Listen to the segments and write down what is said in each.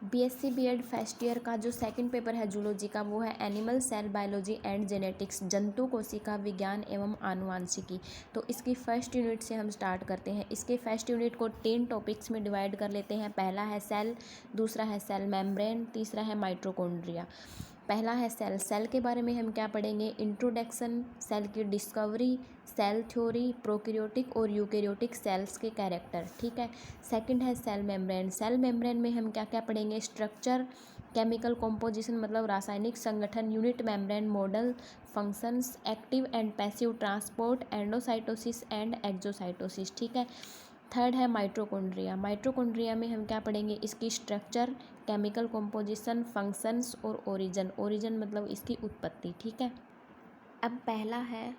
BSc BEd first year का जो second paper है जूलॉजी का, वो है animal cell biology and genetics, जंतु कोशिका विज्ञान एवं आनुवांशिकी। तो इसकी फर्स्ट यूनिट से हम स्टार्ट करते हैं। इसके फर्स्ट यूनिट को 3 टॉपिक्स में डिवाइड कर लेते हैं। पहला है सेल, दूसरा है सेल मेम्ब्रेन, तीसरा है माइटोकॉन्ड्रिया। पहला है सेल। सेल के बारे में हम क्या पढ़ेंगे? इंट्रोडक्शन, सेल की डिस्कवरी, सेल थ्योरी, प्रोकैरियोटिक और यूकैरियोटिक सेल्स के कैरेक्टर। ठीक है। सेकंड है सेल मेम्ब्रेन। सेल मेम्ब्रेन में हम क्या क्या पढ़ेंगे? स्ट्रक्चर, केमिकल कॉम्पोजिशन मतलब रासायनिक संगठन, unit membrane model, functions, active and passive transport, endocytosis and exocytosis. ठीक है। थर्ड है माइटोकॉन्ड्रिया। माइटोकॉन्ड्रिया में हम क्या पढ़ेंगे? इसकी स्ट्रक्चर, केमिकल कॉम्पोजिशन, फंक्शंस और ओरिजिन। ओरिजिन मतलब इसकी उत्पत्ति। ठीक है। अब पहला है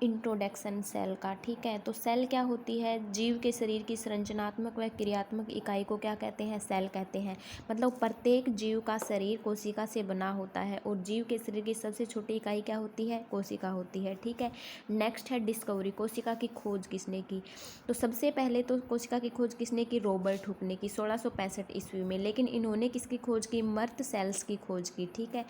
इंट्रोडक्शन सेल का। ठीक है। तो सेल क्या होती है? जीव के शरीर की संरचनात्मक व क्रियात्मक इकाई को क्या कहते हैं? सेल कहते हैं। मतलब प्रत्येक जीव का शरीर कोशिका से बना होता है और जीव के शरीर की सबसे छोटी इकाई क्या होती है? कोशिका होती है। ठीक है। नेक्स्ट है डिस्कवरी। कोशिका की खोज किसने की? तो सबसे पहले तो कोशिका की खोज किसने की? रॉबर्ट हुक ने की 1665 ईस्वी में। लेकिन इन्होंने किसकी खोज की? मर्त सेल्स की खोज की। ठीक है।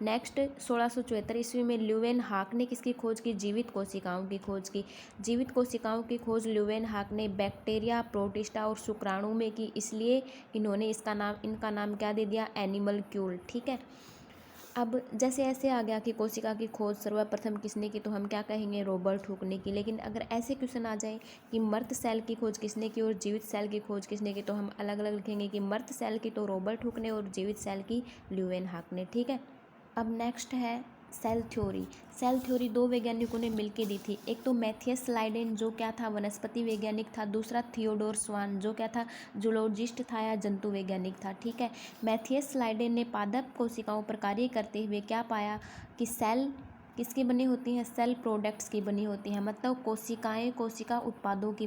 नेक्स्ट 1674 ईस्वी में ल्यूवेन हाक ने किसकी खोज की? जीवित कोशिकाओं की खोज की। जीवित कोशिकाओं की खोज ल्यूवेन हाक ने बैक्टीरिया, प्रोटिस्टा और शुक्राणु में की, इसलिए इन्होंने इनका नाम क्या दे दिया? एनिमलक्यूल। ठीक है। अब जैसे ऐसे आ गया कि कोशिका की खोज सर्वप्रथम किसने की, तो हम क्या कहेंगे? रॉबर्ट हुक ने की। लेकिन अगर ऐसे क्वेश्चन आ जाए कि मर्त सेल की खोज किसने की और जीवित सेल की खोज किसने की, तो हम अलग अलग लिखेंगे कि मर्त सेल की तो रॉबर्ट हुक ने और जीवित सेल की ल्यूवेन हाक ने। ठीक है। अब नेक्स्ट है सेल थ्योरी। सेल थ्योरी 2 वैज्ञानिकों ने मिलकर दी थी। एक तो मैथियस लाइडेन जो क्या था? वनस्पति वैज्ञानिक था। दूसरा थियोडोर स्वान जो क्या था? जूलॉजिस्ट था या जंतु वैज्ञानिक था। ठीक है। मैथियस लाइडेन ने पादप कोशिकाओं पर कार्य करते हुए क्या पाया कि सेल किसकी बनी होती हैं? सेल प्रोडक्ट्स की बनी होती हैं। मतलब कोशिकाएं कोशिका उत्पादों की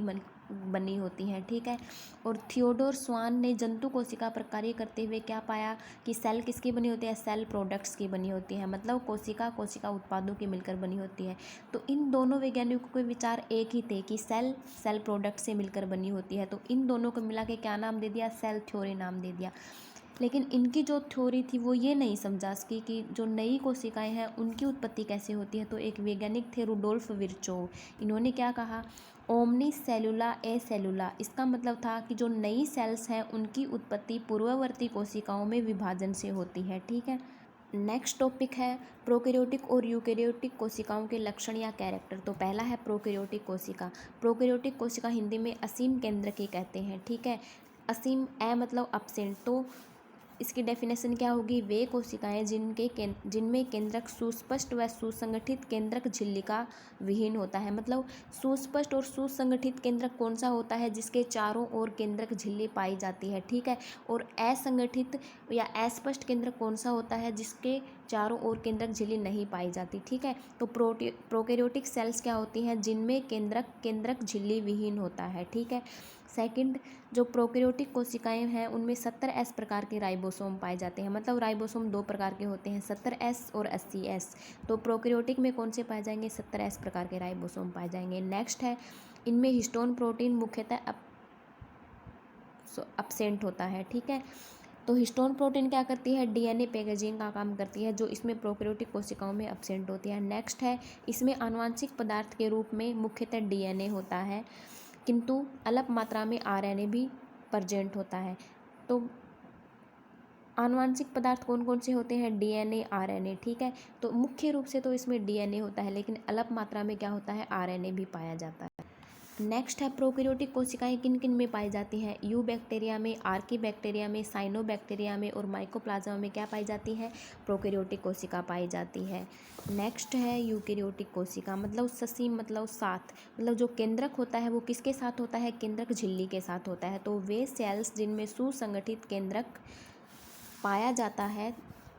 बनी होती हैं। ठीक है। और थियोडोर स्वान ने जंतु कोशिका पर कार्य करते हुए क्या पाया कि सेल किसकी बनी होती है? सेल प्रोडक्ट्स की बनी होती है। मतलब कोशिका कोशिका उत्पादों की मिलकर बनी होती है। तो इन दोनों वैज्ञानिकों के विचार एक ही थे कि सेल सेल प्रोडक्ट से मिलकर बनी होती है। तो इन दोनों को मिला के क्या नाम दे दिया? सेल थ्योरी नाम दे दिया। लेकिन इनकी जो थ्योरी थी वो ये नहीं समझा सकी कि जो नई कोशिकाएं हैं उनकी उत्पत्ति कैसे होती है। तो एक वैज्ञानिक थे रुडोल्फ विर्चोव। इन्होंने क्या कहा? ओमनी सेलुला ए सेलुला। इसका मतलब था कि जो नई सेल्स हैं उनकी उत्पत्ति पूर्ववर्ती कोशिकाओं में विभाजन से होती है। ठीक है। नेक्स्ट टॉपिक है प्रोकैरियोटिक और यूकैरियोटिक कोशिकाओं के लक्षण या कैरेक्टर। तो पहला है प्रोकैरियोटिक कोशिका। प्रोकैरियोटिक कोशिका हिंदी में असीम केंद्र की कहते हैं। ठीक है। असीम ए मतलब अपसेंट। तो इसकी डेफिनेशन क्या होगी? वे कोशिकाएं जिनमें केंद्रक सुस्पष्ट व सुसंगठित केंद्रक झिल्लिका विहीन होता है। मतलब सुस्पष्ट और सुसंगठित केंद्रक कौन सा होता है? जिसके चारों ओर केंद्रक झिल्ली पाई जाती है। ठीक है। और असंगठित या अस्पष्ट केंद्रक कौन सा होता है? जिसके चारों ओर केंद्रक झिल्ली नहीं पाई जाती। ठीक है। तो प्रोकैरियोटिक सेल्स क्या होती हैं? जिनमें केंद्रक झिल्ली विहीन होता है। ठीक है। सेकंड, जो प्रोकैरियोटिक कोशिकाएं हैं उनमें 70S प्रकार के राइबोसोम पाए जाते हैं। मतलब राइबोसोम 2 प्रकार के होते हैं, 70S और 80S। तो प्रोकैरियोटिक में कौन से पाए जाएंगे? 70S प्रकार के राइबोसोम पाए जाएंगे। नेक्स्ट है, इनमें हिस्टोन प्रोटीन मुख्यतः अपसेंट होता है। ठीक है। तो हिस्टोन प्रोटीन क्या करती है? डीएनए पैकेजिंग का काम करती है, जो इसमें प्रोकैरियोटिक कोशिकाओं में अपसेंट होती है। नेक्स्ट है, इसमें आनुवांशिक पदार्थ के रूप में मुख्यतः डीएनए होता है, किंतु अल्प मात्रा में आरएनए भी प्रेजेंट होता है। तो आनुवांशिक पदार्थ कौन कौन से होते हैं? DNA, RNA. ठीक है। तो मुख्य रूप से तो इसमें डीएनए होता है, लेकिन अल्प मात्रा में क्या होता है? आरएनए भी पाया जाता है। नेक्स्ट है प्रोकैरियोटिक कोशिकाएं किन किन में पाई जाती हैं? यू बैक्टीरिया में, आर्की बैक्टीरिया में, साइनोबैक्टीरिया में और माइकोप्लाज्मा में क्या पाई जाती है? प्रोकैरियोटिक कोशिका पाई जाती है। नेक्स्ट है यूकैरियोटिक कोशिका। मतलब ससीम मतलब साथ, मतलब जो केंद्रक होता है वो किसके साथ होता है? केंद्रक झिल्ली के साथ होता है। तो वे सेल्स जिनमें सुसंगठित केंद्रक पाया जाता है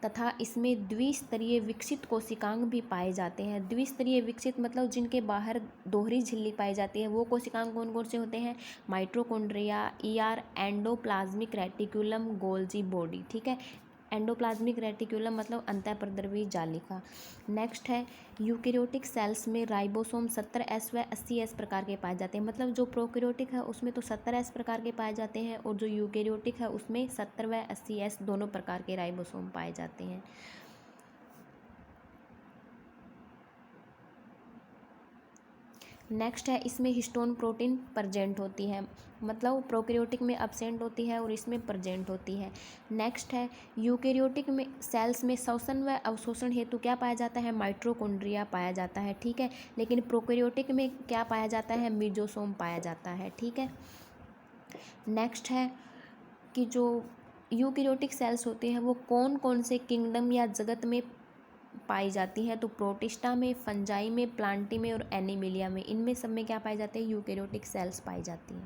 तथा इसमें द्विस्तरीय विकसित कोशिकांग भी पाए जाते हैं। द्विस्तरीय विकसित मतलब जिनके बाहर दोहरी झिल्ली पाई जाती है, वो कोशिकांग कौन कौन से होते हैं? Mitochondria, ER, endoplasmic reticulum, Golgi body. ठीक है। एंडोप्लाज्मिक रेटिकुलम मतलब अंतःपरिधीय जालिका। नेक्स्ट है यूकेरियोटिक सेल्स में राइबोसोम 70S व 80S प्रकार के पाए जाते हैं। मतलब जो प्रोकैरियोटिक है उसमें तो 70S प्रकार के पाए जाते हैं और जो यूकेरियोटिक है उसमें 70 व 80S दोनों प्रकार के राइबोसोम पाए जाते हैं। नेक्स्ट है इसमें हिस्टोन प्रोटीन प्रेजेंट होती है। मतलब प्रोकैरियोटिक में अब्सेंट होती है और इसमें प्रेजेंट होती है। नेक्स्ट है यूकेरियोटिक में सेल्स में श्वसन व अवशोषण हेतु क्या पाया जाता है, माइटोकॉन्ड्रिया पाया जाता है, ठीक है। लेकिन प्रोकैरियोटिक में क्या पाया जाता है, मीजोसोम पाया जाता है, ठीक है। नेक्स्ट है कि जो यूकेरियोटिक सेल्स होते हैं वो कौन कौन से किंगडम या जगत में पाई जाती हैं, तो प्रोटिस्टा में, फंजाई में, प्लांटी में और एनिमिलिया में, इनमें सब में क्या पाए जाते हैं, यूकेरियोटिक सेल्स पाई जाती हैं।